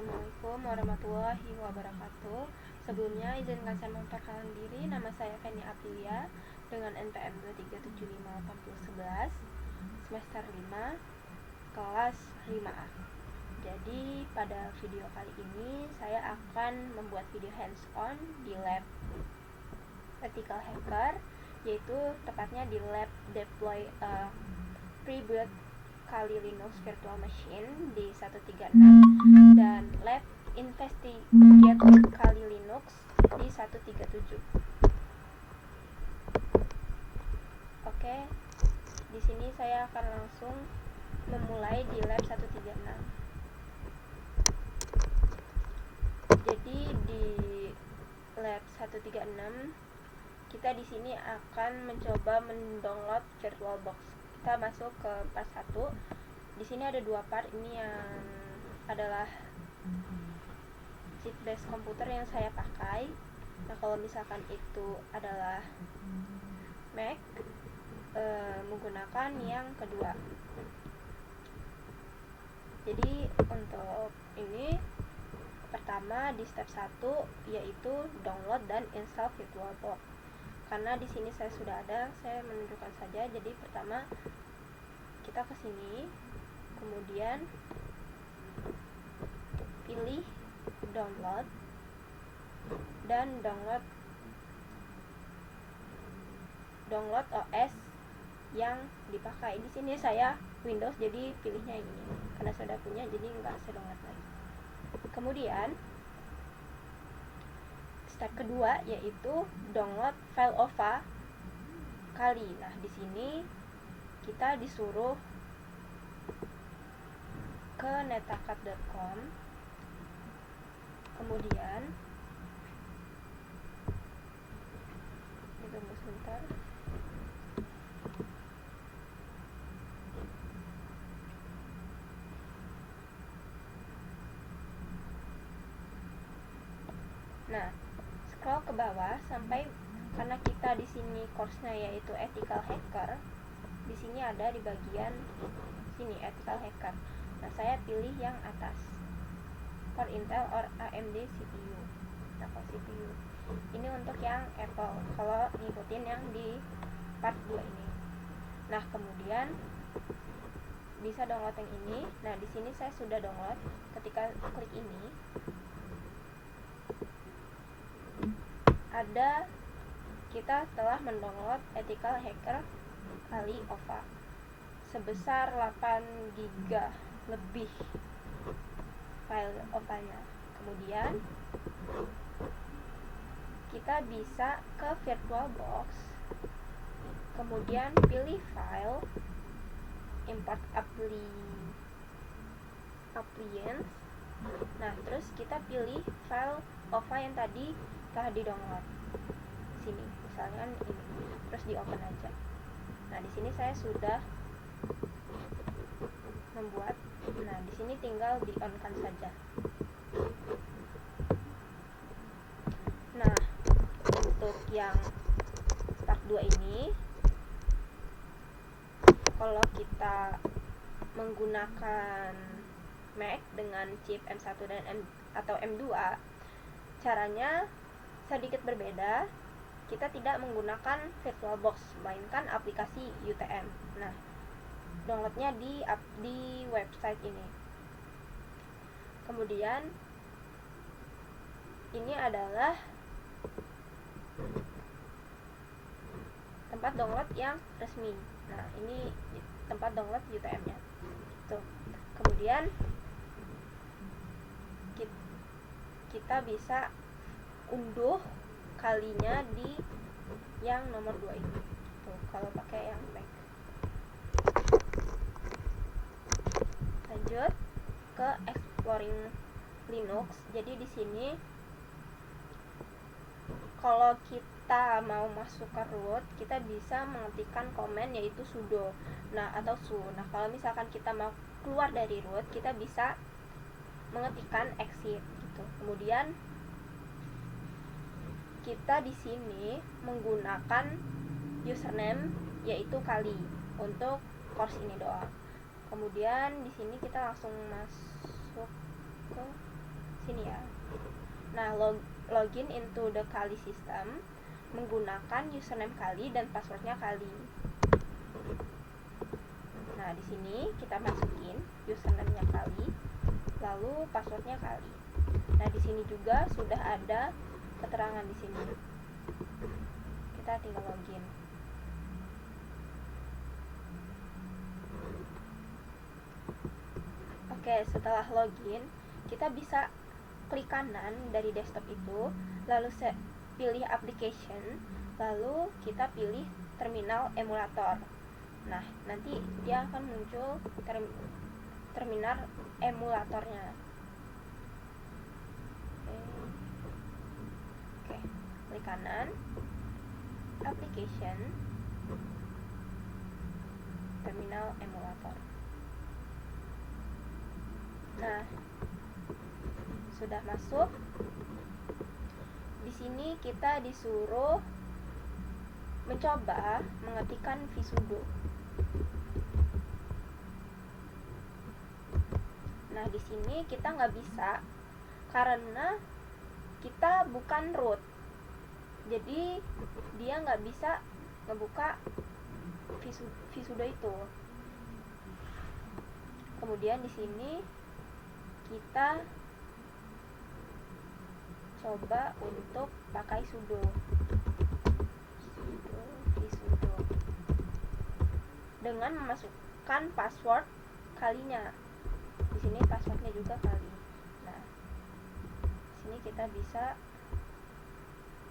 Assalamualaikum warahmatullahi wabarakatuh. Sebelumnya izinkan saya memperkenalkan diri. Nama saya Feni Aprilia dengan NPM 2375811 semester 5 kelas 5A. Jadi pada video kali ini saya akan membuat video hands on di lab Ethical Hacker, yaitu tepatnya di lab deploy pre-built Kali Linux Virtual Machine di 136 dan lab investigate Kali Linux di 137. Oke, di sini saya akan langsung memulai di lab 136. Jadi di lab 136 kita di sini akan mencoba mendownload VirtualBox. Kita masuk ke part 1. Di sini ada dua part. Ini yang adalah chip base komputer yang saya pakai. Nah, kalau misalkan itu adalah Mac, menggunakan yang kedua. Jadi untuk ini pertama di step 1 yaitu download dan install VirtualBox. Karena di sini saya sudah ada, saya menunjukkan saja. Jadi pertama kita ke sini, kemudian pilih download dan download OS yang dipakai. Di sini saya Windows, jadi pilihnya ini. Karena sudah punya, jadi nggak saya download lagi. Kemudian step kedua yaitu download file OVA Kali. Nah, di sini kita disuruh ke netacad.com. Kemudian ditunggu sebentar. Nah, scroll ke bawah sampai, karena kita di sini course-nya yaitu Ethical Hacker. Di sini ada di bagian sini Ethical Hacker. Nah, saya pilih yang atas, Core Intel or AMD CPU. Nah, kalau CPU ini untuk yang Apple, kalau ngikutin yang di part 2 ini. Nah, kemudian bisa download yang ini. Nah, di sini saya sudah download. Ketika klik ini, ada kita telah mendownload Ethical Hacker Kali OVA sebesar 8 GB lebih file OVA-nya. Kemudian kita bisa ke VirtualBox, kemudian pilih file, import appliance. Nah, terus kita pilih file OVA yang tadi telah di-download. Sini, misalnya ini. Terus di-open aja. Nah, di sini saya sudah membuat. Nah, di sini tinggal di-on-kan saja. Nah, untuk yang part 2 ini, kalau kita menggunakan Mac dengan chip M1 dan atau M2, caranya sedikit berbeda. Kita tidak menggunakan VirtualBox, melainkan aplikasi UTM. Nah, downloadnya di website ini. Kemudian ini adalah tempat download yang resmi. Nah, ini tempat download UTM-nya. Tuh. Kemudian kita bisa unduh kalinya di yang nomor 2 ini. Tuh, kalau pakai yang Mac. Lanjut ke exploring Linux. Jadi di sini kalau kita mau masuk ke root, kita bisa mengetikkan komen yaitu sudo. Nah, atau su. Nah, kalau misalkan kita mau keluar dari root, kita bisa mengetikkan exit gitu. Kemudian kita di sini menggunakan username yaitu Kali untuk course ini doang. Kemudian di sini kita langsung masuk ke Sini ya. Nah, login into the Kali system menggunakan username Kali dan passwordnya Kali. Nah, di sini kita masukin username-nya Kali, lalu passwordnya Kali. Nah, di sini juga sudah ada keterangan di sini. Kita tinggal login. Oke, setelah login, kita bisa klik kanan dari desktop itu, lalu pilih application, lalu kita pilih terminal emulator. Nah, nanti dia akan muncul terminal emulatornya. Oke, klik kanan, application, terminal emulator. Nah, sudah masuk. Di sini kita disuruh mencoba mengetikkan vsudo. Nah, di sini kita nggak bisa karena kita bukan root, jadi dia nggak bisa ngebuka vsudo itu. Kemudian di sini kita coba untuk pakai sudo vsudo dengan memasukkan password Kalinya. Di sini passwordnya juga Kali. Nah, di sini kita bisa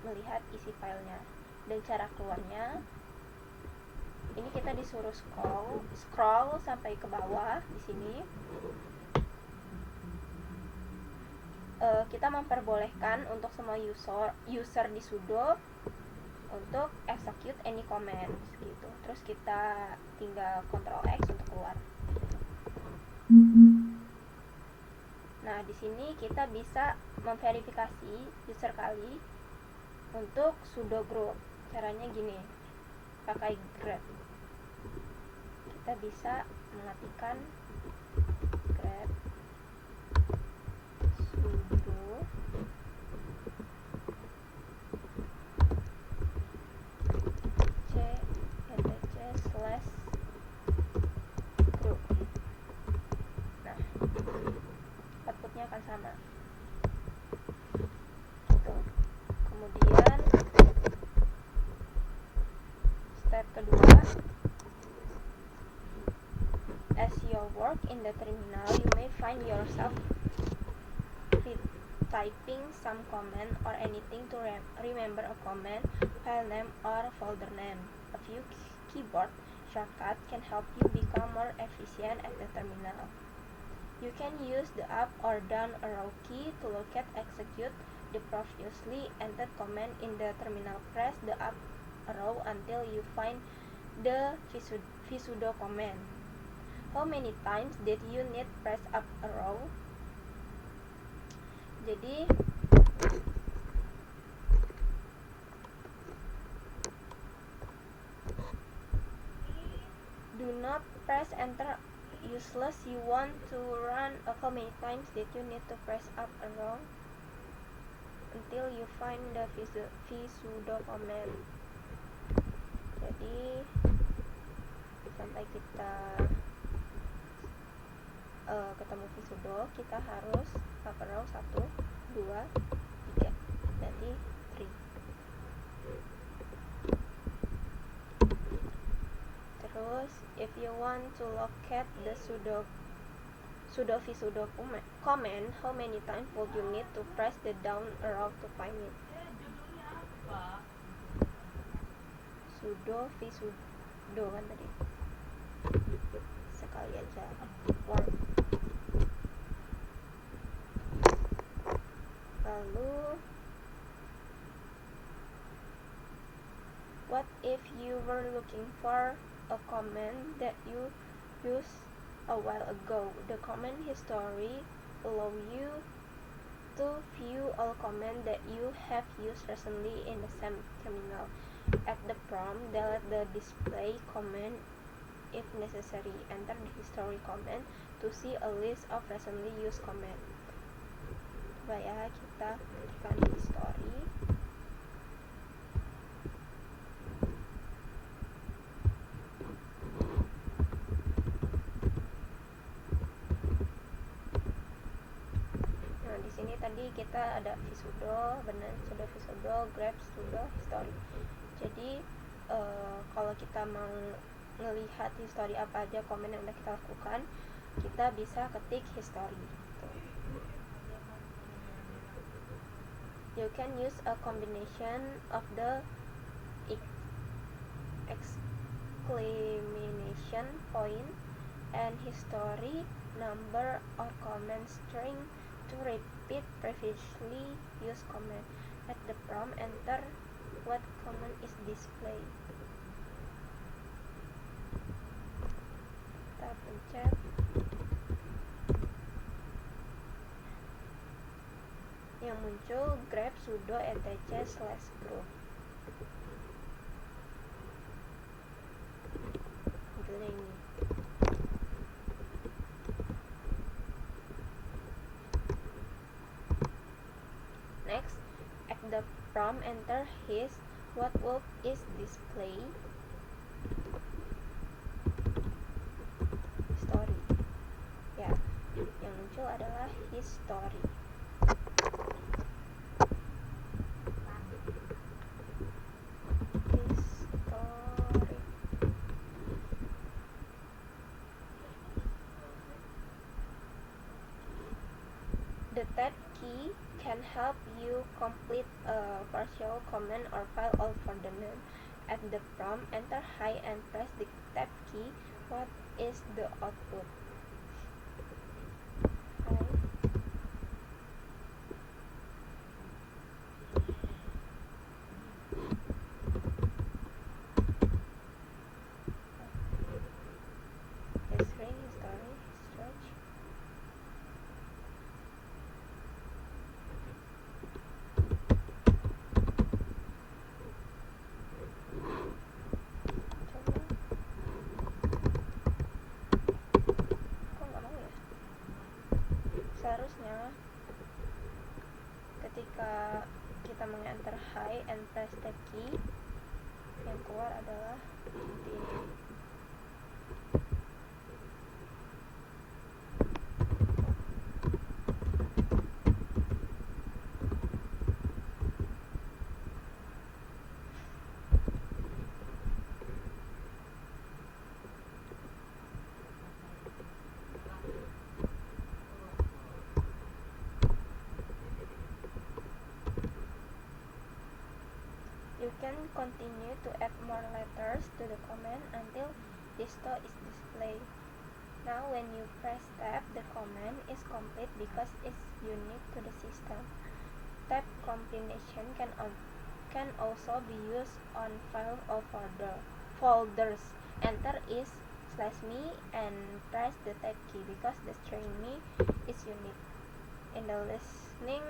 melihat isi filenya dan cara keluarnya. Ini kita disuruh scroll sampai ke bawah. Di sini kita memperbolehkan untuk semua user di sudo untuk execute any command gitu. Terus kita tinggal Ctrl X untuk keluar. Nah, di sini kita bisa memverifikasi user Kali untuk sudo group. Caranya gini, pakai grep. Kita bisa mengetikkan grep sudo c/group. Nah, outputnya akan sama gitu. Kemudian step kedua, as you work in the terminal, you may find yourself typing some command or anything to remember a command, file name, or folder name. A few keyboard shortcuts can help you become more efficient at the terminal. You can use the up or down arrow key to locate execute the previously entered command in the terminal. Press the up arrow until you find the vsudo command. How many times did you need press up arrow? Jadi do not press enter useless. You want to run how many times did you need to press up arrow until you find the vsudo command. Jadi sampai kita ketemu vsudo, kita harus up arrow 1, 2, 3, nanti 3. Terus if you want to locate the sudo vsudo command, how many times would you need to press the down arrow to find it? Sudo vsudo kan tadi, sekali aja one. Lalu what if you were looking for a command that you used a while ago? The command history allow you to view all commands that you have used recently in the same terminal. At the prompt, delete the display command if necessary. Enter the history command to see a list of recently used commands. Coba ya kita ketikkan history. Nah, di sini tadi kita ada visudo, benar sudah visudo, grep sudo, history. Jadi kalau kita mau ngelihat history apa aja komen yang udah kita lakukan, kita bisa ketik history. You can use a combination of the exclamation point and history number or comment string to repeat previously used comment. At the prompt, enter what comment is displayed. Kita pencet. Yang muncul grep sudo etc/group. Munculnya ini. Next, at the prompt, enter his what work is displayed. Story. Ya, yang muncul adalah history. The tab key can help you complete a partial comment or file all for the name. At the prompt, enter hi and press the tab key. What is the output? Hi. History, history, stretch. Seharusnya ketika kita meng-enter hi and press tab key, yang keluar adalah seperti ini. You can continue to add more letters to the comment until histo is displayed. Now when you press tab, the comment is complete because it's unique to the system. Tab combination can also be used on file or folders. Enter is/me and press the tab key because the string me is unique. In the listing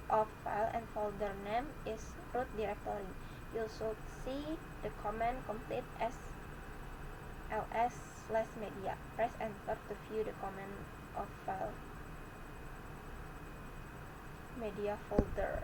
of file and folder name is root directory. You should see the command complete as ls/media. Press enter to view the command of file media folder.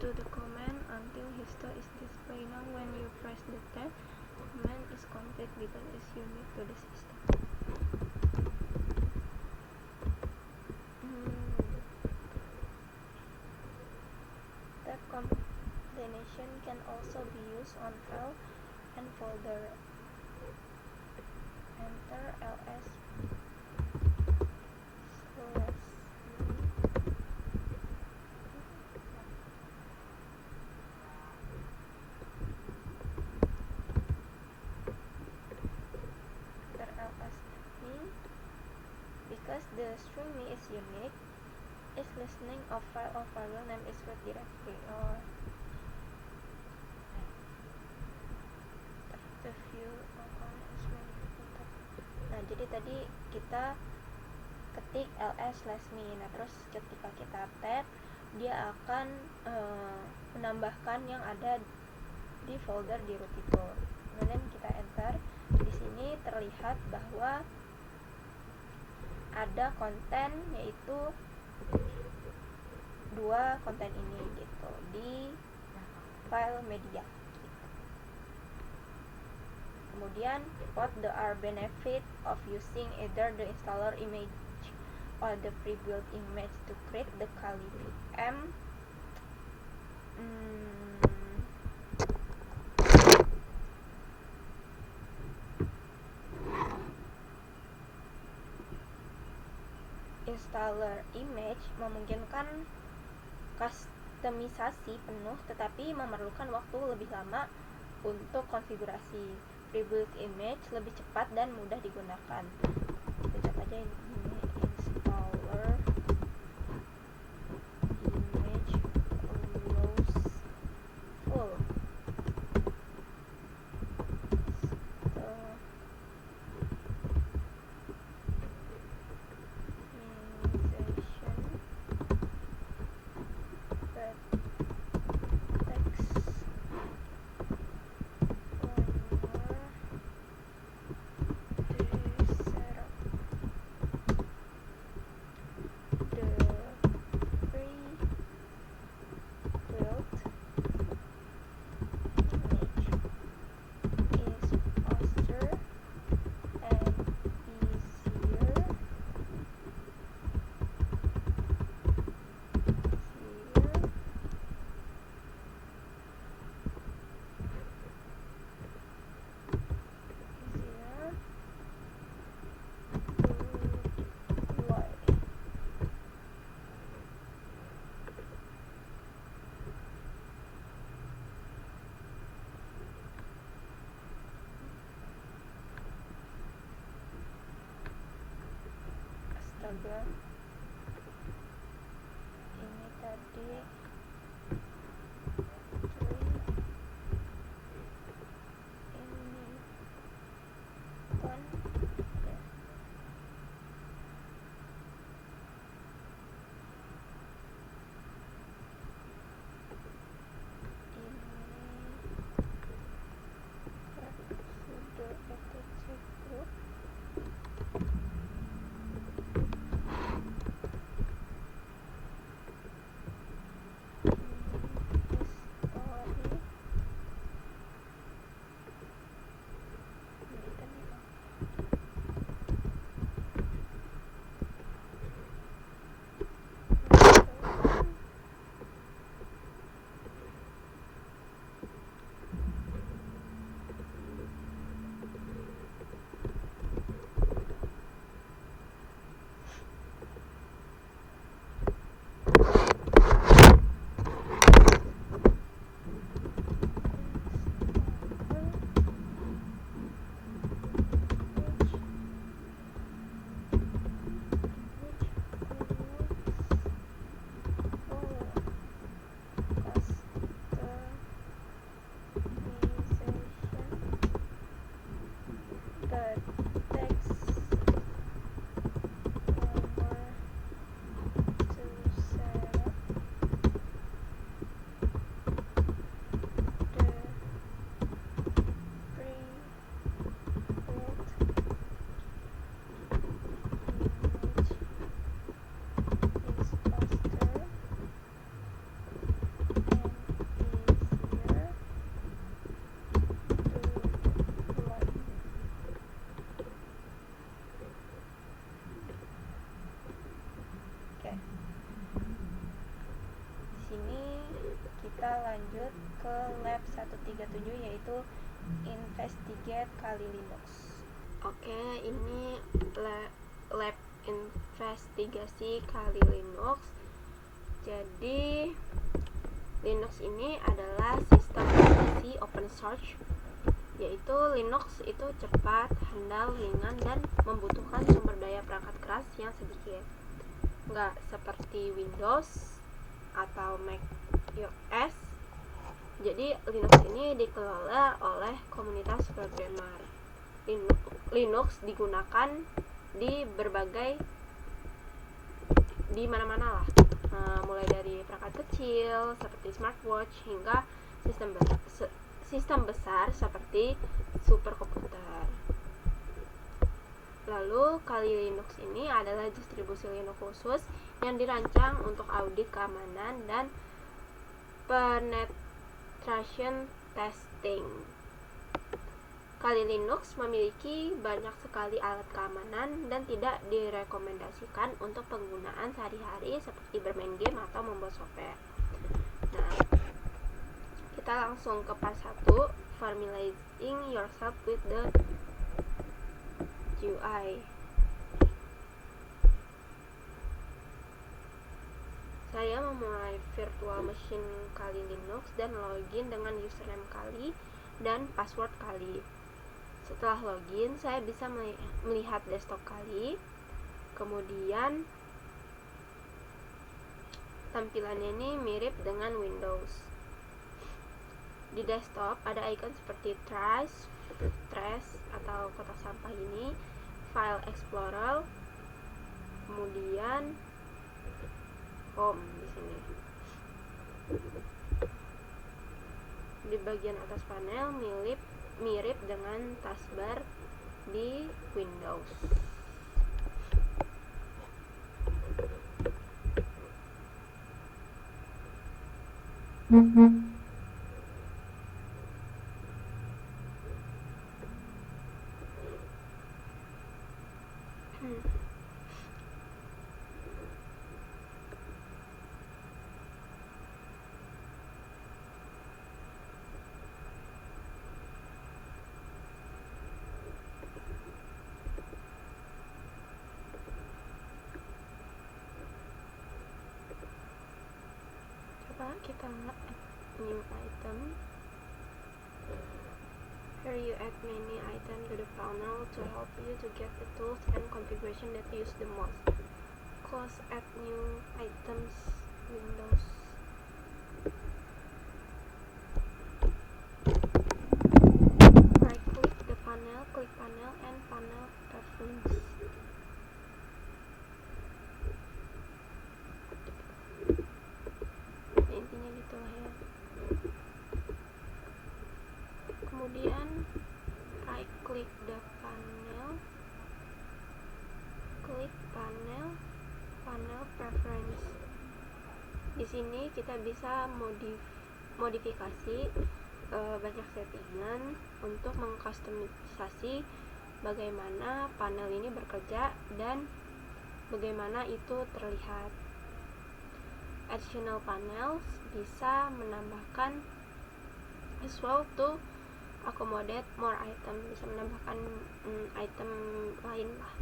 To the command until histo is displayed. Now when you press the tab, command is complete because it's unique to the system. Tab combination can also be used on file and folder. Enter ls because the string me is unique, is listening of file or file name is root directory or to view Jadi tadi kita ketik ls/me. Nah, terus ketika kita tab, dia akan menambahkan yang ada di folder di root itu. Kemudian kita enter. Di sini terlihat bahwa ada konten, yaitu 2 konten ini gitu di file media gitu. Kemudian what are benefit of using either the installer image or the pre-built image to create the Kali VM? Installer image memungkinkan kustomisasi penuh, tetapi memerlukan waktu lebih lama untuk konfigurasi. Pre-built image lebih cepat dan mudah digunakan. Kita cek aja ini installer image allows full astaga, ini tadi kita lanjut ke lab 137, yaitu investigate Kali Linux. Oke, ini lab investigasi Kali Linux. Jadi Linux ini adalah sistem operasi open source, yaitu Linux itu cepat, handal, ringan, dan membutuhkan sumber daya perangkat keras yang sedikit. Nggak seperti Windows atau Mac OS. Jadi Linux ini dikelola oleh komunitas programmer Linux digunakan di mana-mana lah, mulai dari perangkat kecil seperti smartwatch hingga sistem besar seperti superkomputer. Lalu Kali Linux ini adalah distribusi Linux khusus yang dirancang untuk audit keamanan dan penetration testing. Kali Linux memiliki banyak sekali alat keamanan dan tidak direkomendasikan untuk penggunaan sehari-hari seperti bermain game atau membuat software. Nah, kita langsung ke part 1, familiarizing yourself with the UI. Saya memulai virtual machine Kali Linux dan login dengan username Kali dan password Kali. Setelah login, saya bisa melihat desktop Kali. Kemudian tampilannya ini mirip dengan Windows. Di desktop ada icon seperti trash atau kotak sampah ini, file explorer, kemudian home di sini. Di bagian atas panel mirip dengan taskbar di Windows. Coba kita add new item. Here you add many items to the panel to help you to get the tools and configuration that you use the most. Close add new items Windows. Right click the panel, click panel and panel preference. Intinya gitu lah ya. Kemudian right click the panel, klik panel preference. Di sini kita bisa modifikasi banyak settingan untuk mengkustomisasi bagaimana panel ini bekerja dan bagaimana itu terlihat. Additional panels bisa menambahkan as well to accommodate more item, bisa menambahkan item lain lah.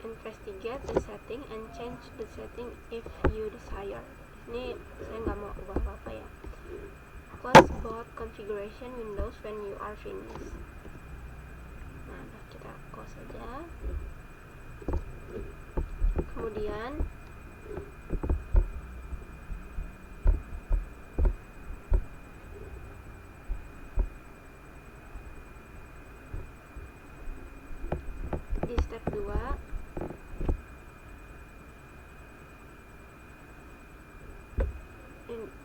Investigate the setting and change the setting if you desire. Ini saya nggak mau ubah apa-apa ya. Close both configuration windows when you are finished. Nah, kita close saja. Kemudian di step 2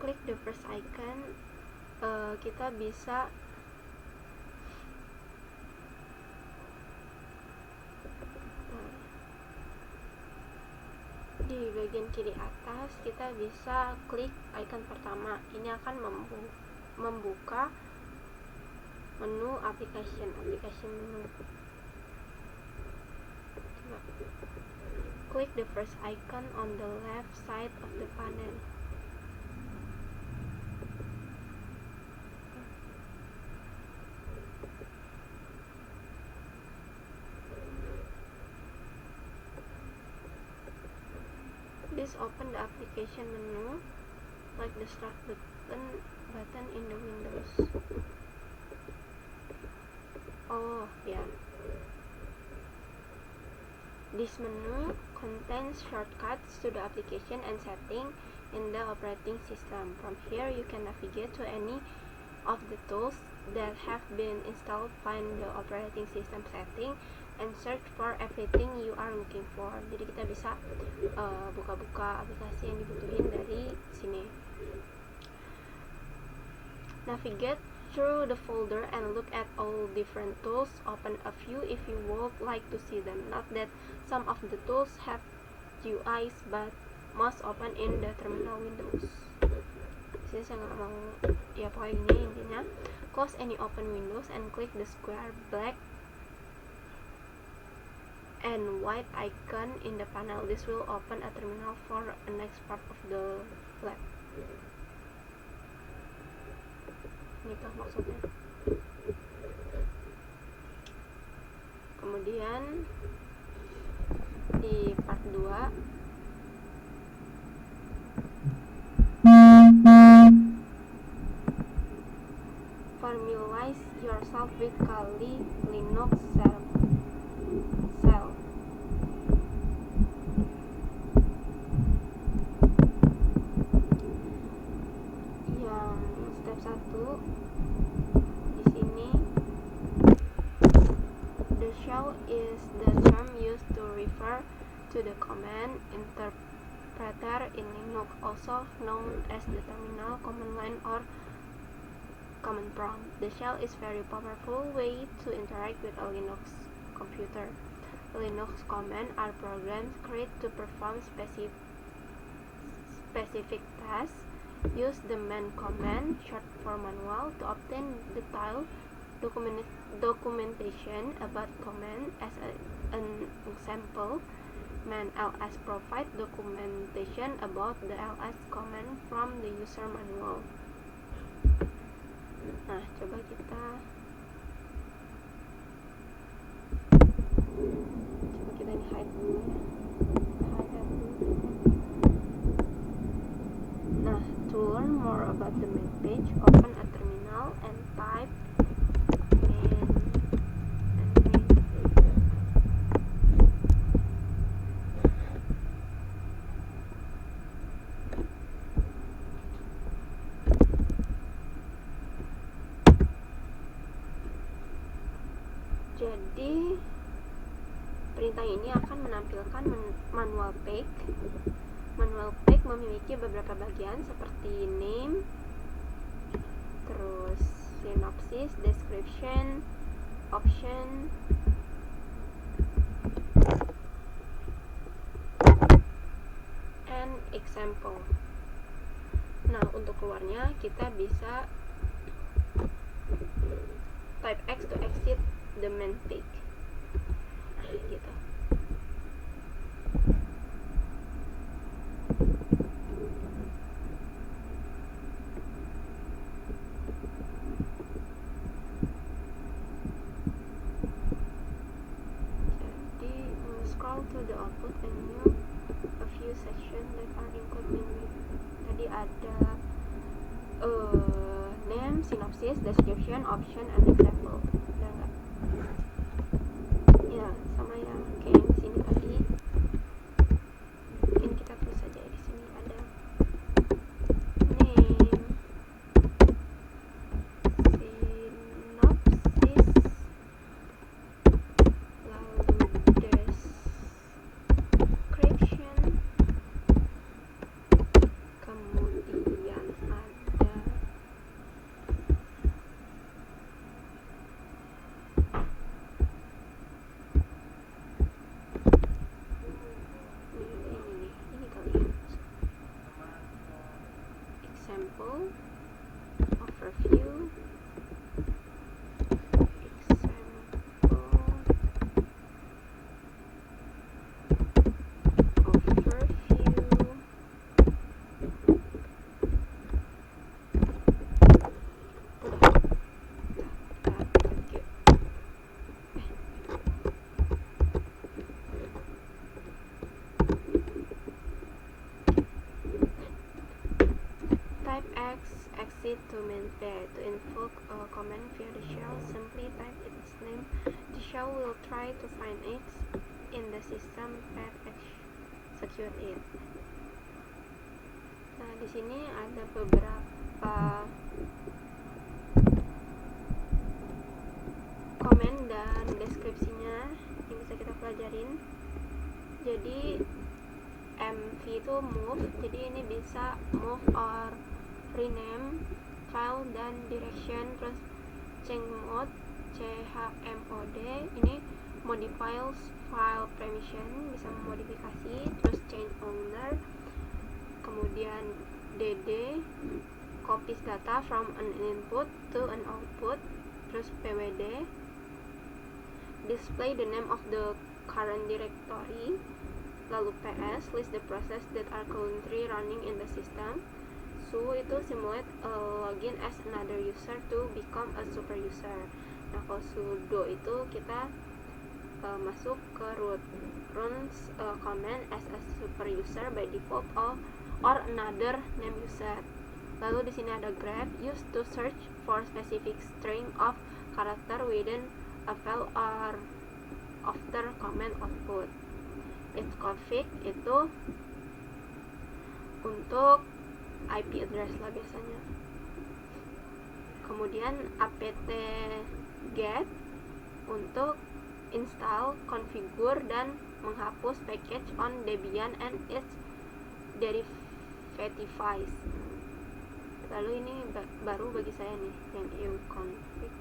klik the first icon, kita bisa di bagian kiri atas kita bisa klik icon pertama. Ini akan membuka menu application menu. Click the first icon on the left side of the panel. This open the application menu like the start button in the Windows. Oh yeah. This menu contains shortcuts to the application and setting in the operating system. From here you can navigate to any of the tools that have been installed, find the operating system setting, and search for everything you are looking for. Jadi kita bisa buka-buka aplikasi yang dibutuhin dari sini. Navigate through the folder and look at all different tools. Open a few if you would like to see them. Note that some of the tools have UIs, but must open in the terminal windows. Sini saya nggak mau, ya pokoknya gini intinya. Close any open windows and click the square black and white icon in the panel. This will open a terminal for the next part of the lab. Ini tuh maksudnya. Kemudian di part 2 familiarize yourself with Kali Linux Shell. Yang step 1 di sini, the shell is the term used to refer to the command interpreter in Linux, also known as the terminal, command line, or command prompt. The shell is very powerful way to interact with a Linux computer. Linux commands are programs created to perform specific tasks. Use the man command, short for manual, to obtain detailed documentation about command. As an example, man ls provide documentation about the ls command from the user manual. Nah, coba kita ini hide dulu ya. Nah, to learn more about the main page, open a terminal and type main Jadi perintah ini akan menampilkan manual page. Manual page memiliki beberapa bagian seperti name, terus synopsis, description, option, and example. Nah, untuk keluarnya kita bisa type X to exit the main page. Nah, gitu. Jadi scroll to the output and new a few sections that are included in it. Tadi ada name, synopsis, description, option, and example. Ada nggak? Ya, sama yang kayak yang di sini tadi. Mungkin kita tulis saja di sini ada name, synopsis, lalu description, kemudian ada ini kali ya, example, overview, type X, exit to main page. To invoke a command via the shell, simply type its name. The shell will try to find X in the system and execute it. Nah, di sini ada beberapa pelajarin. Jadi MV itu move, jadi ini bisa move or rename file dan direction. Terus change mode, CHMOD, ini modifies file permission, bisa memodifikasi. Terus change owner, kemudian DD, copies data from an input to an output. Terus PWD, display the name of the current directory. Lalu PS, list the process that are currently running in the system. Su itu simulate login as another user to become a super user. Nah, kalau sudo itu kita masuk ke root, runs command as a super user by default or another name user. Lalu di sini ada grep, used to search for specific string of character within a file or after command output. Ifconfig itu untuk IP address lah biasanya. Kemudian apt-get untuk install, configure, dan menghapus package on Debian and its derivatives. Lalu ini baru bagi saya nih, yang ifconfig.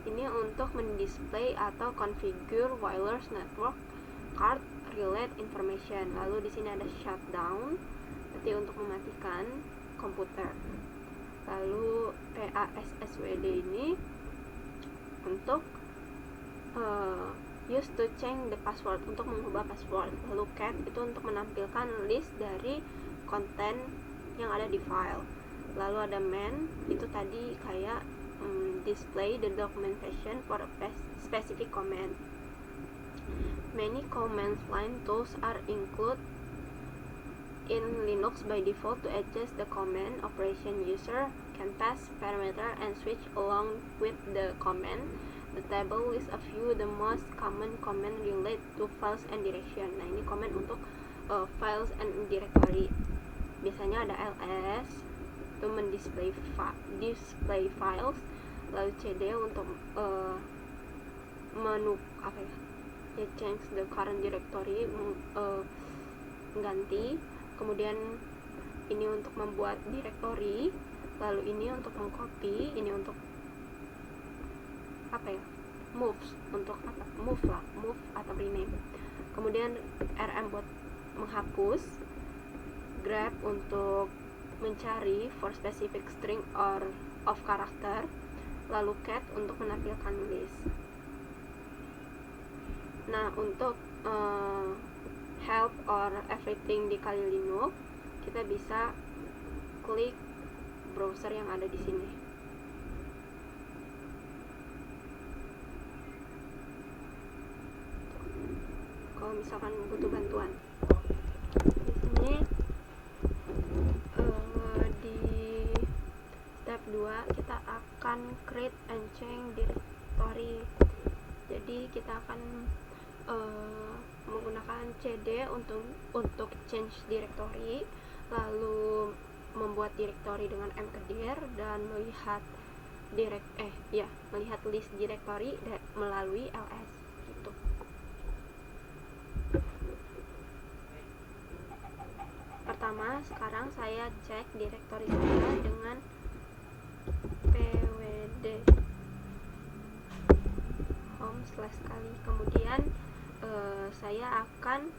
Ini untuk mendisplay atau configure wireless network card relate information. Lalu di sini ada shutdown, berarti untuk mematikan komputer. Lalu PASSWD ini untuk use to change the password, untuk mengubah password. Lalu cat itu untuk menampilkan list dari konten yang ada di file. Lalu ada man, itu tadi kayak display the documentation for a specific command. Many command line tools are included in Linux by default to adjust the command operation. User can pass parameter and switch along with the command. The table lists a few the most common command relate to files and direction. Nah, ini command untuk files and directory. Biasanya ada ls itu mendisplay display files. Lalu cd untuk menu apa ya, change the current directory, ganti. Kemudian ini untuk membuat directory. Lalu ini untuk mengcopy, ini untuk apa ya, moves, untuk apa, move atau rename. Kemudian rm buat menghapus, grep untuk mencari for specific string or of character. Lalu cat untuk menampilkan list. Nah, untuk help or everything di Kali Linux, kita bisa klik browser yang ada di sini. Kalau misalkan butuh bantuan, di sini di step 2 kita akan create and change directory. Jadi kita akan menggunakan cd untuk change directory, lalu membuat directory dengan mkdir dan melihat melihat list directory melalui ls gitu. Pertama, sekarang saya cek directory saya dengan pwd home/kali. Kemudian saya akan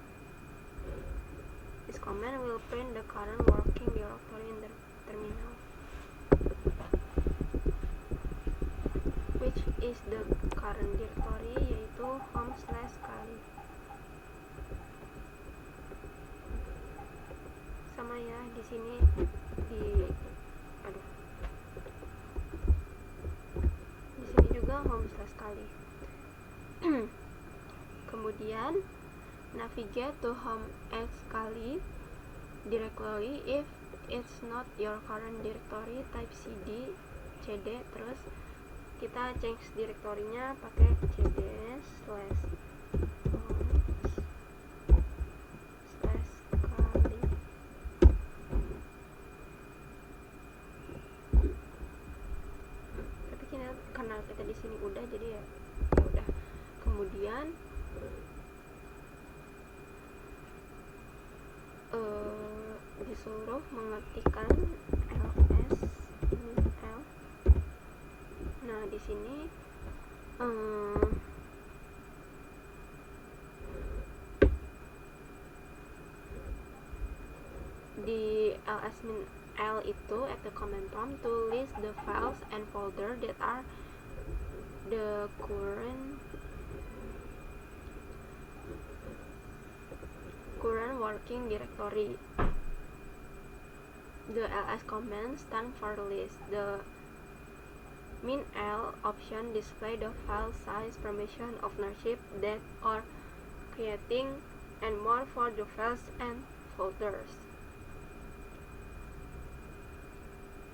this command will print the current working directory in the terminal, which is the current directory, yaitu home/kali. Sama ya, di sini di sini juga home/kali. Kemudian navigate to home/kali directory. If it's not your current directory, type cd, terus kita change directory-nya pakai cd/home/kali. Tapi karena kita di sini udah, jadi ya udah. Kemudian suruh mengetikkan ls min_l. Nah, di sini di ls-min_l itu at the command prompt to list the files and folder that are the current working directory. The ls command stands for list. The min_l option display the file size, permission, ownership, date, or creating, and more for the files and folders.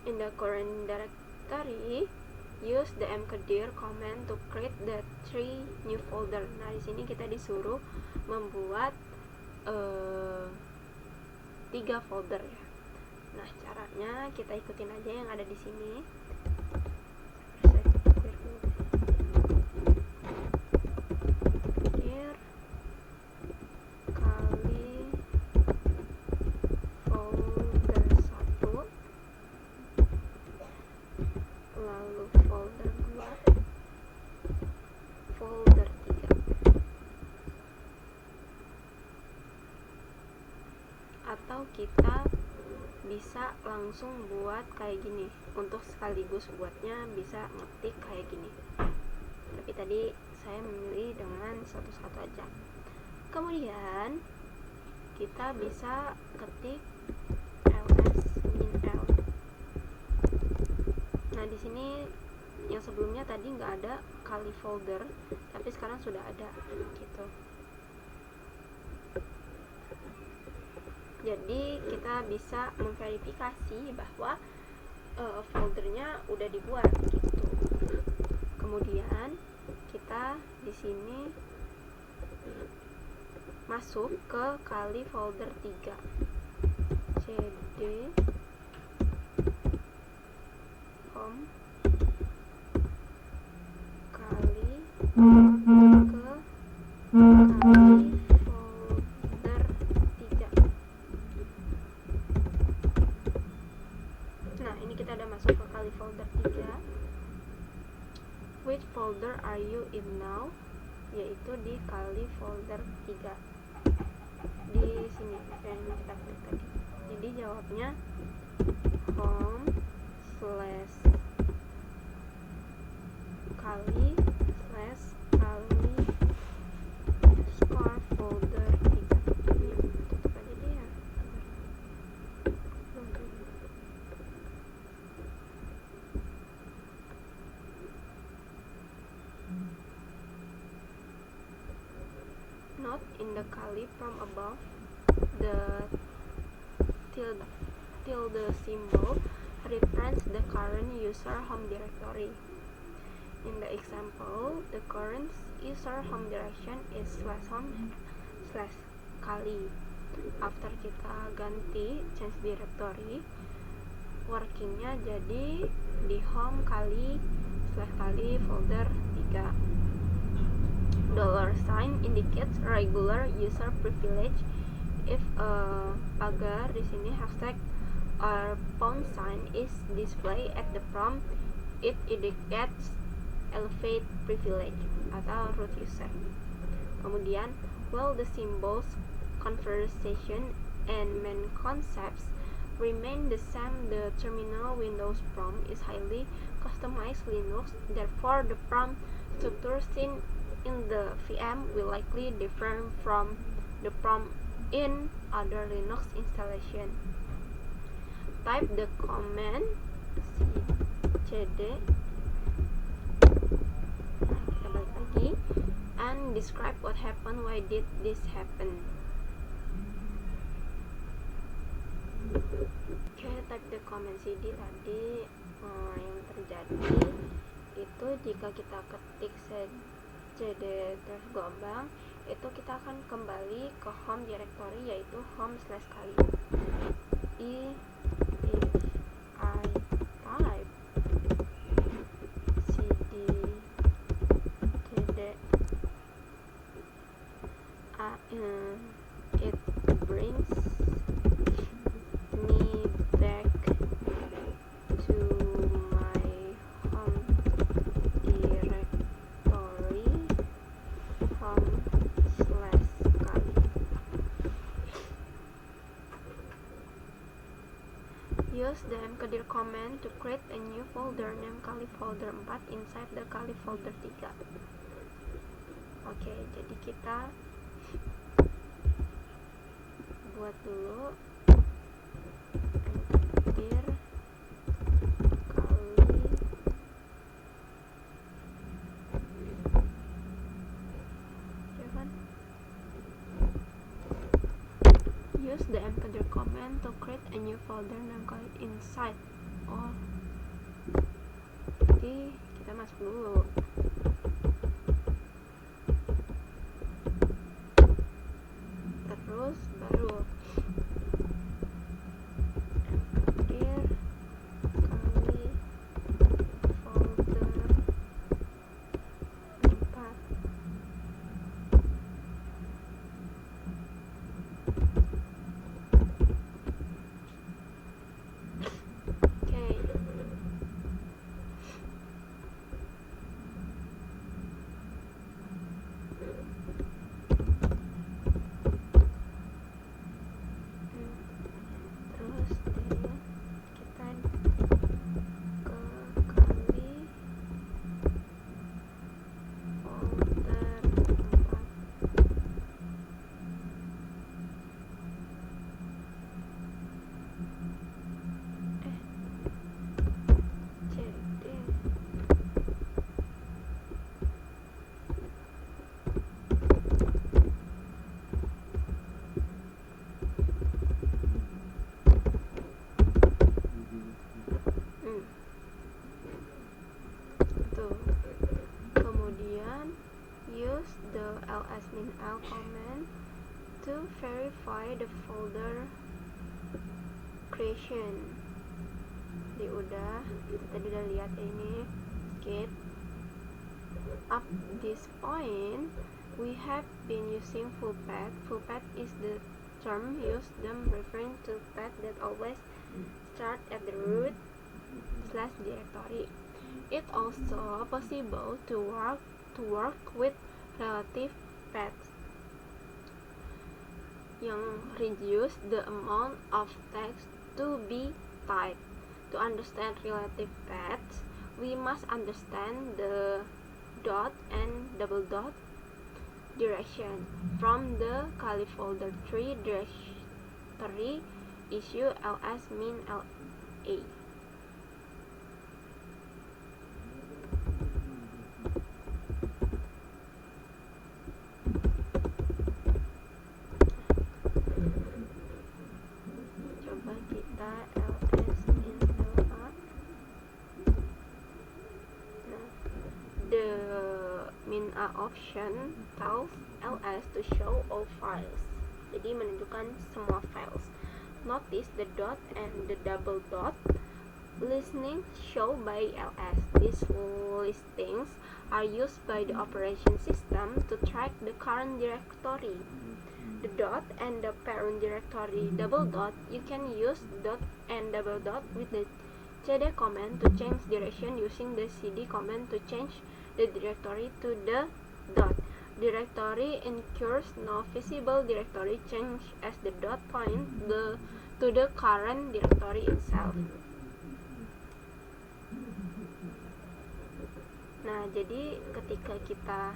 In the current directory, use the mkdir command to create the 3 new folder. Nah, di sini kita disuruh membuat 3 folder ya. Nah, caranya kita ikutin aja yang ada di sini. Atau kita bisa langsung buat kayak gini. Untuk sekaligus buatnya bisa ngetik kayak gini, tapi tadi saya memilih dengan satu-satu aja. Kemudian kita bisa ketik ls-min_l. Nah, di sini yang sebelumnya tadi nggak ada kali folder, tapi sekarang sudah ada gitu. Jadi kita bisa memverifikasi bahwa foldernya udah dibuat gitu. Kemudian kita di sini masuk ke kali folder 3. cd home kali ke kali folder 3. Nah, ini kita udah masuk ke kali folder 3. Which folder are you in now? Yaitu di kali folder 3. Di sini yang kita klik tadi. Jadi jawabnya home slash kali slash kali score folder 3. Tutup aja deh ya. Note in the kali from above, the tilde symbol references the current user home directory. In the example, the current user home direction is /home/kali. After kita ganti change directory, workingnya jadi di home kali /kali folder 3. $sign indicates regular user privilege. If agar di sini hashtag or # is displayed at the prompt, it indicates elevate privilege atau root user. Kemudian, while the symbols, conversation, and main concepts remain the same, the terminal Windows prompt is highly customized Linux. Therefore, the prompt structure seen in the VM will likely differ from the prompt in other Linux installation. Type the command cd, kita balik lagi, and describe what happened. Why did this happen? Type the command cd tadi. Yang terjadi itu jika kita ketik cd terus gombang, itu kita akan kembali ke home directory, yaitu home/kali. If I type cd it brings me npdir command to create a new folder named kali folder 4 inside the kali folder 3. Oke, jadi kita buat dulu npdir kali ya kan? Use the npdir command to create a new folder named kali inside. Jadi kita masuk dulu. Terus baru npdir kali folder 4. Kemudian use the ls-min-l command to verify the folder creation. Jadi kita tadi udah lihat ini. Skip. Up this point we have been using full path. Full path is the term used them referring to path that always start at the root / directory. It also possible to work with relative paths yang reduce the amount of text to be typed. To understand relative paths, we must understand the dot and double dot direction from the kali folder 3 directory issue ls-min-la. Coba kita ls-min-la. The min-a option tells ls to show all files. Jadi menunjukkan semua files. Notice the dot and the double dot listening shown by ls. These listings are used by the operation system to track the current directory. The dot and the parent directory double dot, you can use dot and double dot with the cd command to change direction using the cd command to change the directory to the dot. Directory incurs no visible directory change as the dot point to the current directory itself. Nah, jadi ketika kita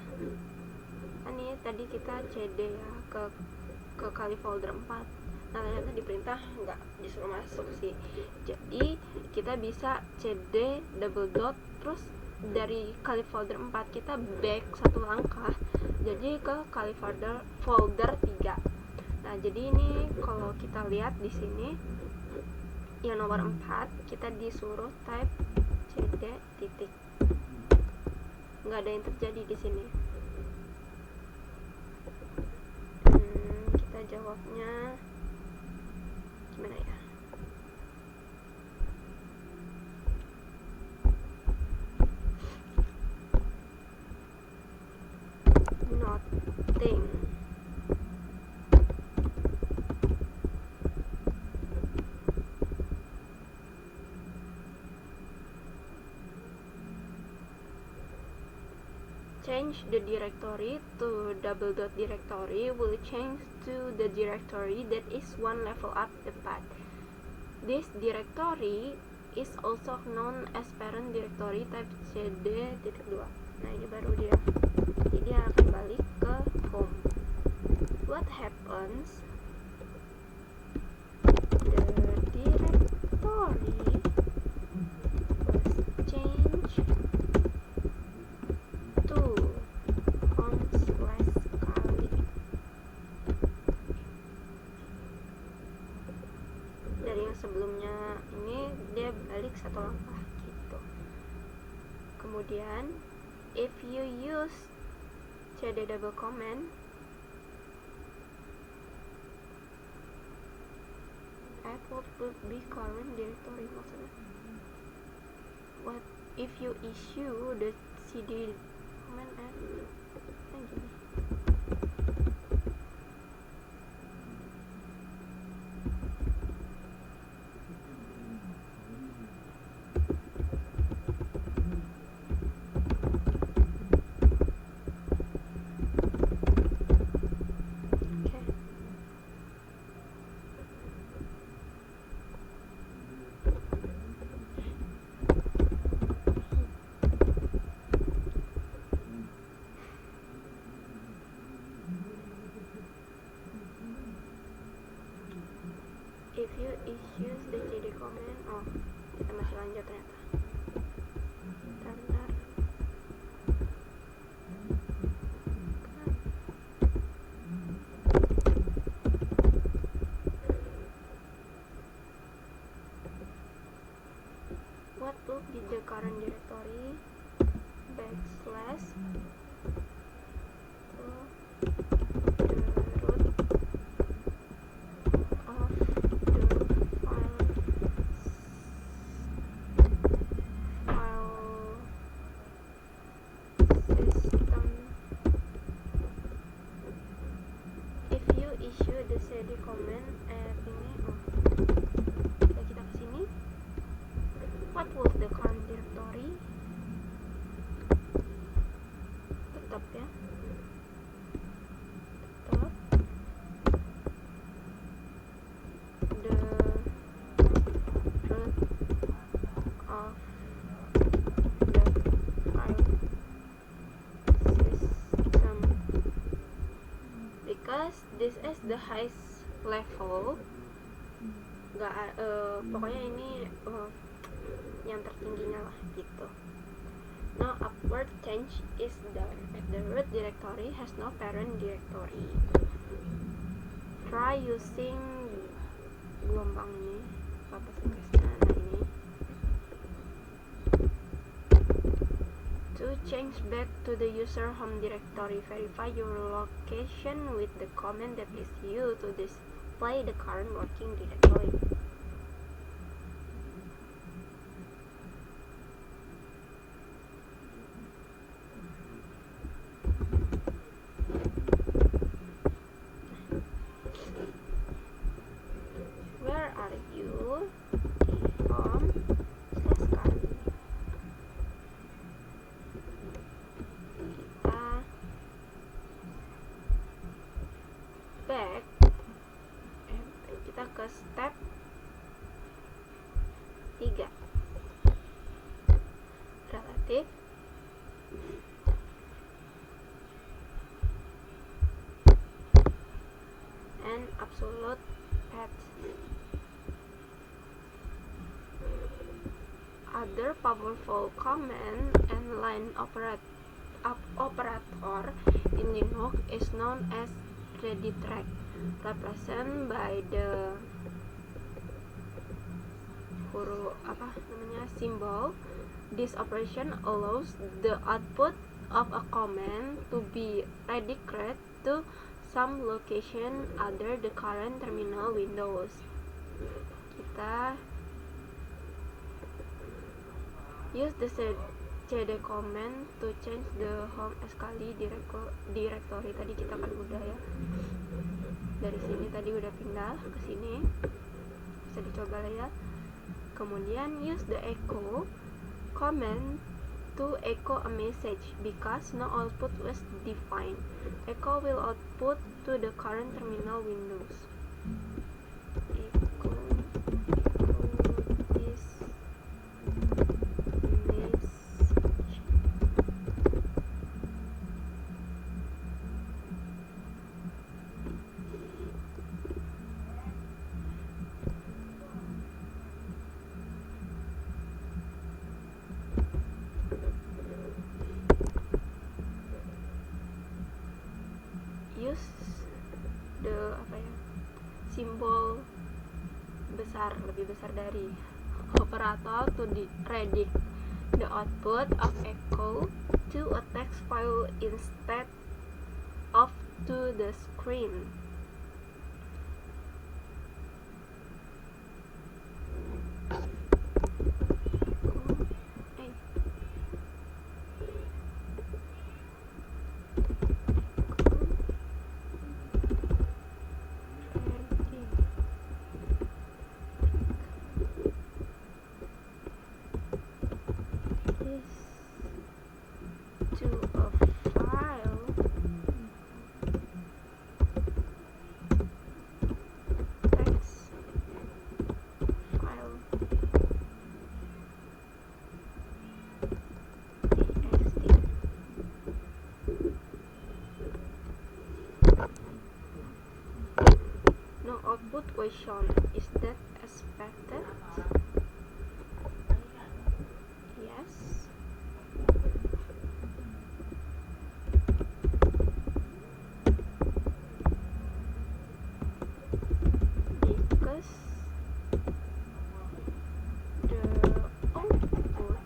ini tadi kita cd ya ke kali folder 4. Nah, ternyata di perintah nggak disuruh masuk sih. Jadi kita bisa cd double dot, terus dari kali folder 4 kita back satu langkah jadi ke kali folder 3. Nah, jadi ini kalau kita lihat di sini yang nomor 4 kita disuruh type cd titik. Nggak ada yang terjadi di sini. Kita jawabnya gimana ya? Nothing. Change the directory to double dot directory will change to the directory that is one level up the path. This directory is also known as parent directory type cd.2. Nah, ini baru dia. Jadi dia akan balik ke home. What happens? The directory was changed to home/kali. Dari yang sebelumnya ini dia balik satu langkah gitu. Kemudian if you use cd double command, add what would be current directory maksudnya. What if you issue the cd command add kan gini. If you issue the cd command, oh kita masih lanjut ternyata. Bentar. What will be the current directory? Backslash to the root of the file system. If you issue the cd command ini, kita ke sini. What was the current directory? Tetap ya. Tetap. The root of the file system. Because this is the highest level. Pokoknya ini yang tertingginya lah gitu. No upward change is done if the root directory has no parent directory. Try using gelombang ini apa tugasnya. Nah ini to change back to the user home directory, verify your location with the command that is used to display the current working directory. Where are you? Di home/kali. Kita ke step 3. Relative and absolute path. Other powerful command and line operator in Linux is known as reditract, represented by the symbol. This operation allows the output of a command to be redirected to some location other the current terminal windows. Kita use the cd command to change the home/kali directory. Tadi kita kan udah ya. Dari sini tadi udah pindah ke sini. Bisa dicoba lah ya. Kemudian use the echo command to echo a message because no output was defined. Echo will output to the current terminal windows. Echo this simbol besar, lebih besar dari operator to redirect the output of echo to a text file instead of to the screen. Output question, is that expected? Yes. Because the output was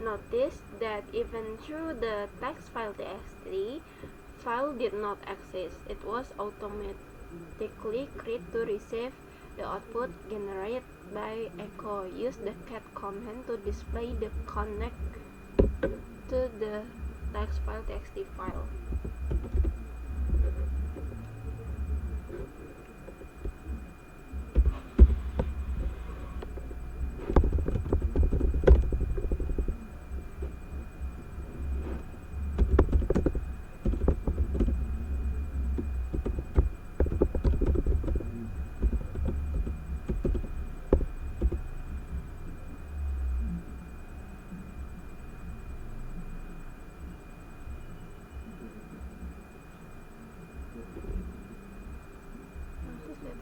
Notice that even though the text file txt file did not exist, it was automatically created to receive the output generated by echo. Use the cat command to display the connect to the text file txt file.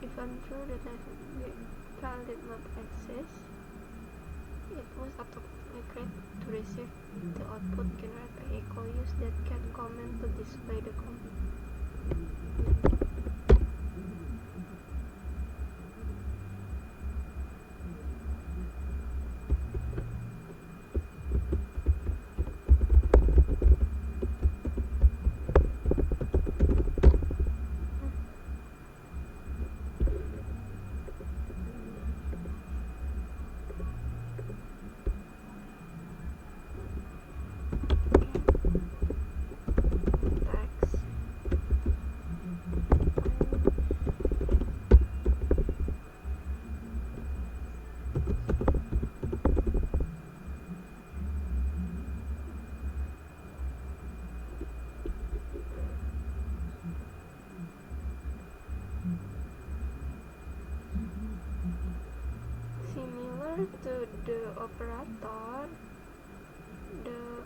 Even though the text file did not exist, it was automatically created to receive the output generated by echo. Use that cat command to display the command. To the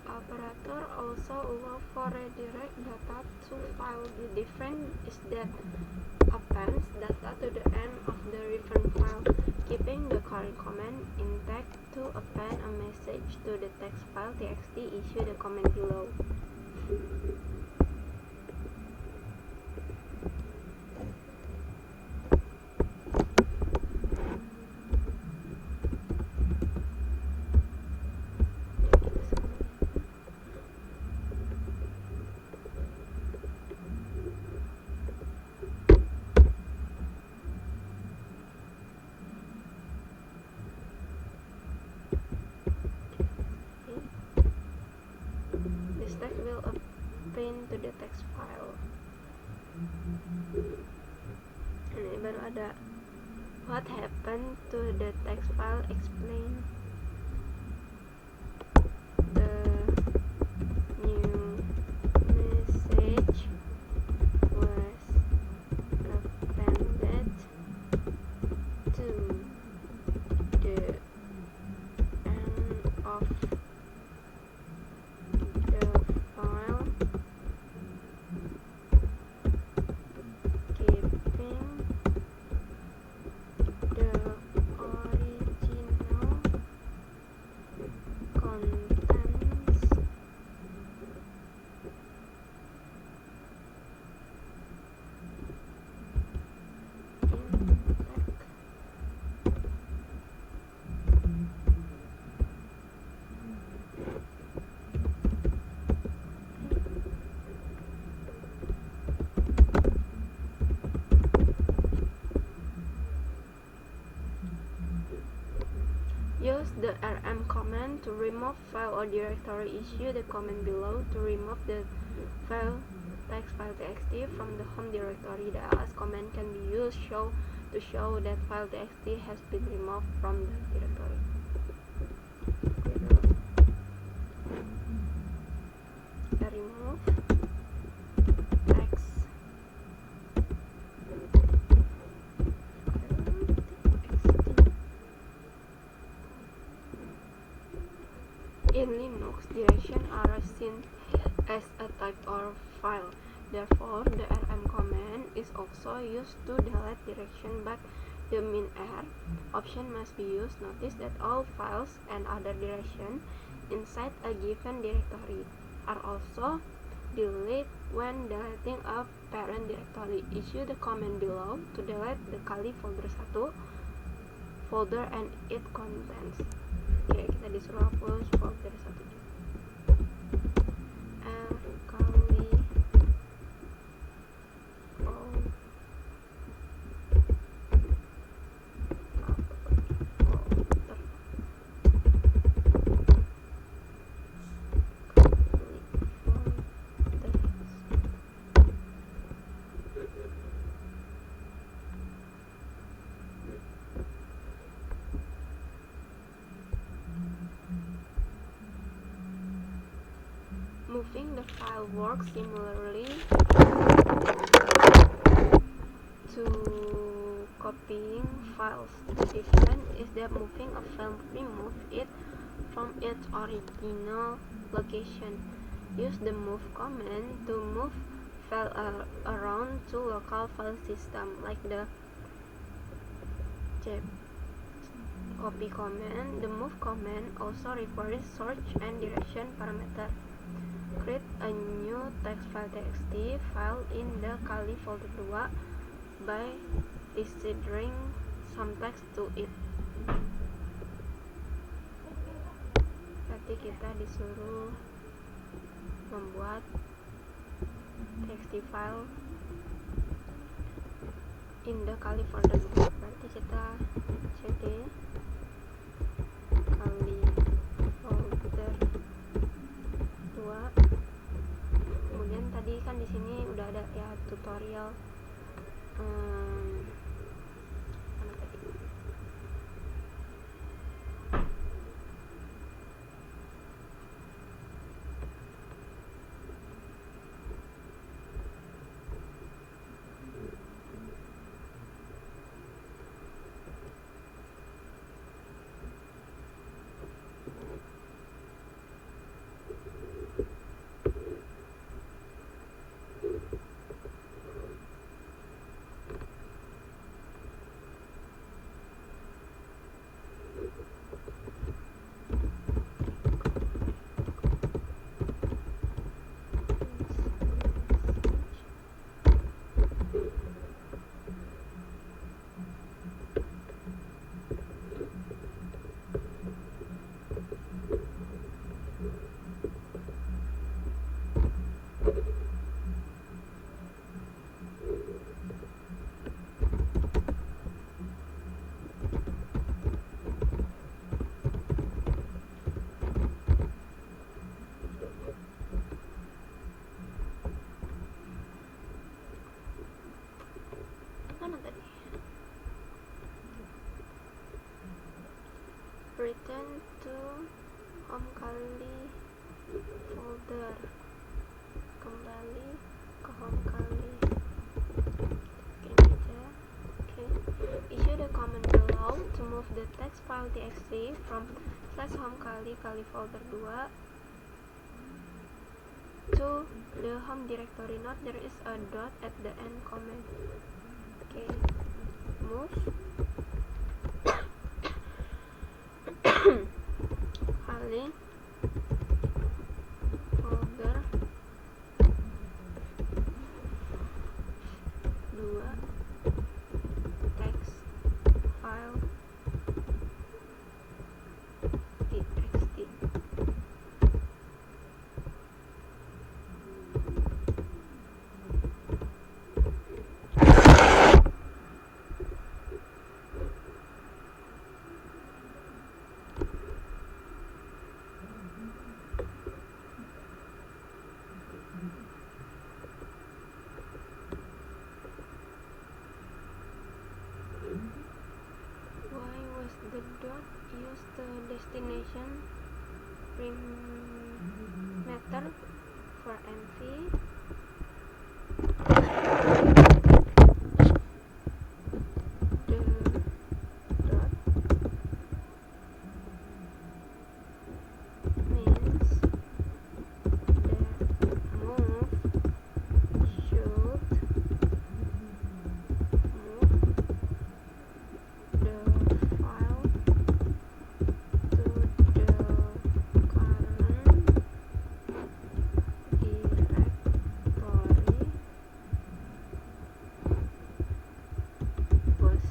operator also allows for redirect data to file. The difference is that appends data to the end of the reference file, keeping the current command intact. To append a message to the text file txt, issue the command below. This text will append to the text file. Ini baru ada what happened to the text file, explain the new message was appended remove file or directory, issue the command below. To remove the file text.file.txt from the home directory, the ls command can be used to show that file.txt has been removed from the directory. Remove text in Linux, directions are seen as a type or file. Therefore, the rm command is also used to delete direction, but the -r option must be used. Notice that all files and other directions inside a given directory are also deleted when deleting a parent directory. Issue the command below to delete the Kali folder 1 folder and its contents. Oke, kita disuruh hapus folder 1. Kali moving the file works similarly to copying files. The difference is that moving a file removes it from its original location. Use the move command to move file around to local file system, like the copy command. The move command also requires search and direction parameter. Create a new text.file.txt file in the Kali folder 2 by inserting some text to it. Berarti kita disuruh membuat txt file in the Kali folder 2. Berarti kita cd Kali folder 2. Kemudian tadi kan di sini udah ada ya tutorial mana tadi? Return to home Kali folder. Kembali ke home Kali. Issue the command below to move the text file txt from /home Kali folder 2 to the home directory. Note there is a dot at the end command. Move Kali folder 2 text file txt. destination perimeter for NV. The dot means the move should move the file to the current directory was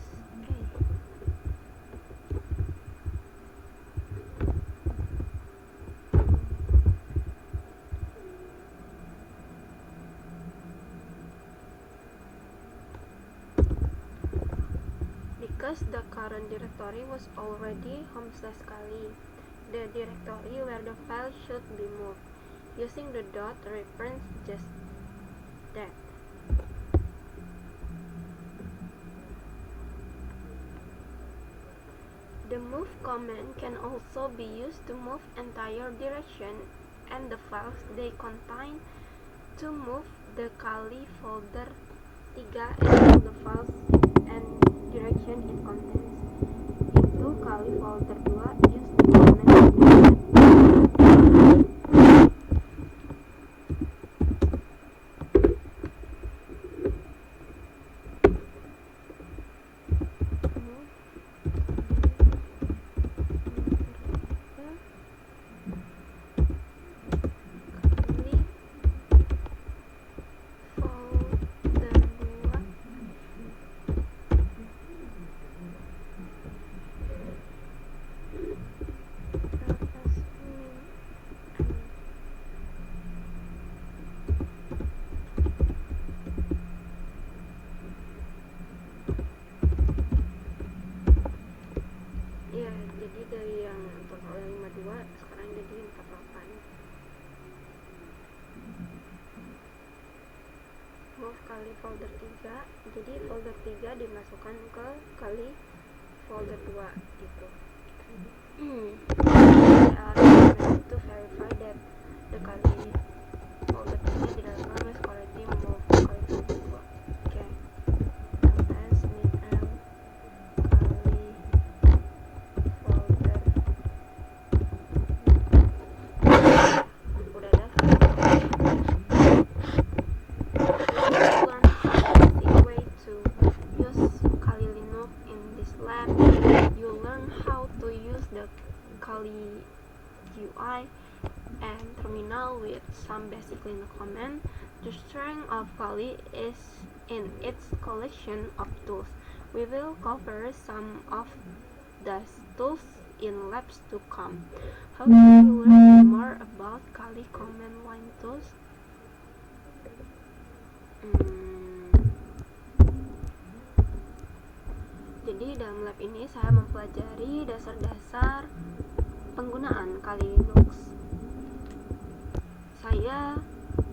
because the current directory was already home/kali. The directory where the file should be moved. Using the dot reference just that. The move command can also be used to move entire direction and the files they contain, to move the Kali folder 3 and all the files and direction it contains into Kali folder 2. Use the command ya, jadi dari yang total 52 sekarang jadi 48. Move Kali folder 3, jadi folder 3 dimasukkan ke Kali folder 2 gitu. To verify that the Kali folder 3 di dalam is correctly move Kali folder 2. Oke. ls need Kali folder. Udah dah. Kali GUI and terminal with some basic Linux command. The strength of Kali is in its collection of tools. We will cover some of those tools in labs to come. How can you learn more about Kali command line tools? Jadi dalam lab ini saya mempelajari dasar-dasar penggunaan Kali Linux. Saya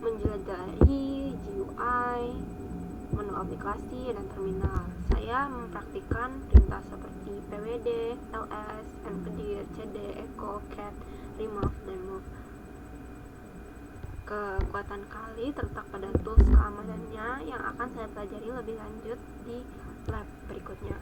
menjelajahi GUI, menu aplikasi, dan terminal. Saya mempraktikkan perintah seperti pwd, ls, mkdir, cd, echo, cat, remove, dan move. Kekuatan Kali terletak pada tools keamanannya yang akan saya pelajari lebih lanjut di lab berikutnya.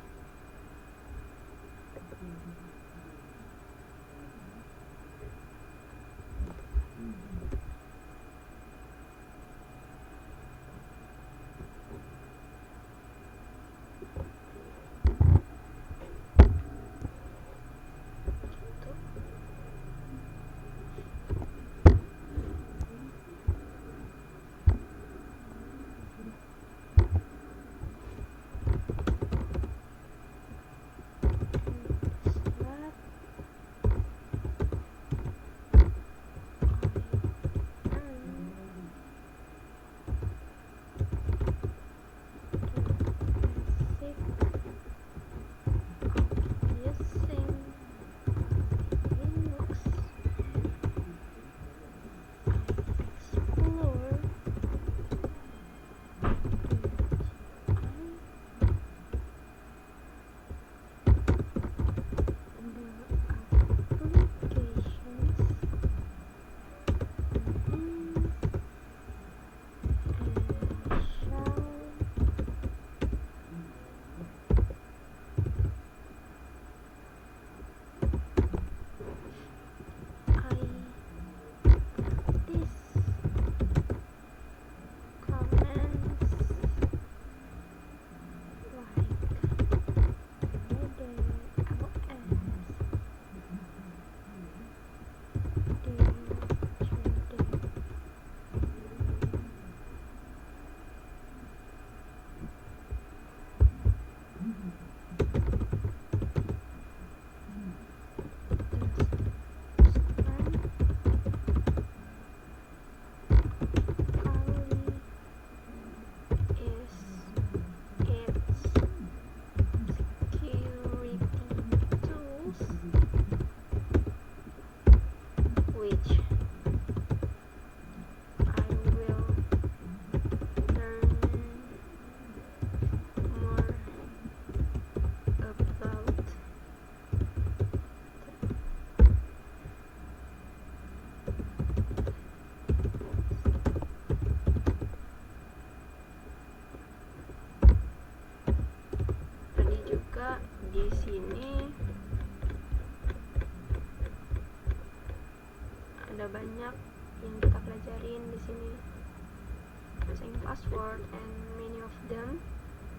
password and many of them.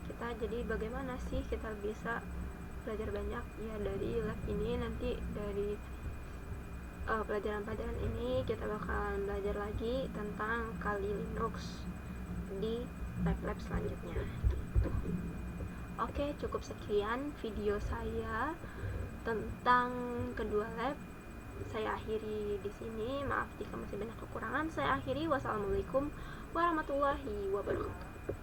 Kita jadi bagaimana sih kita bisa belajar banyak ya dari lab ini. Nanti dari pelajaran-pelajaran ini kita bakalan belajar lagi tentang Kali Linux di lab-lab selanjutnya gitu. Oke, cukup sekian video saya tentang kedua lab. Saya akhiri di sini. Maaf jika masih banyak kekurangan. Saya akhiri. Wassalamualaikum warahmatullahi wabarakatuh.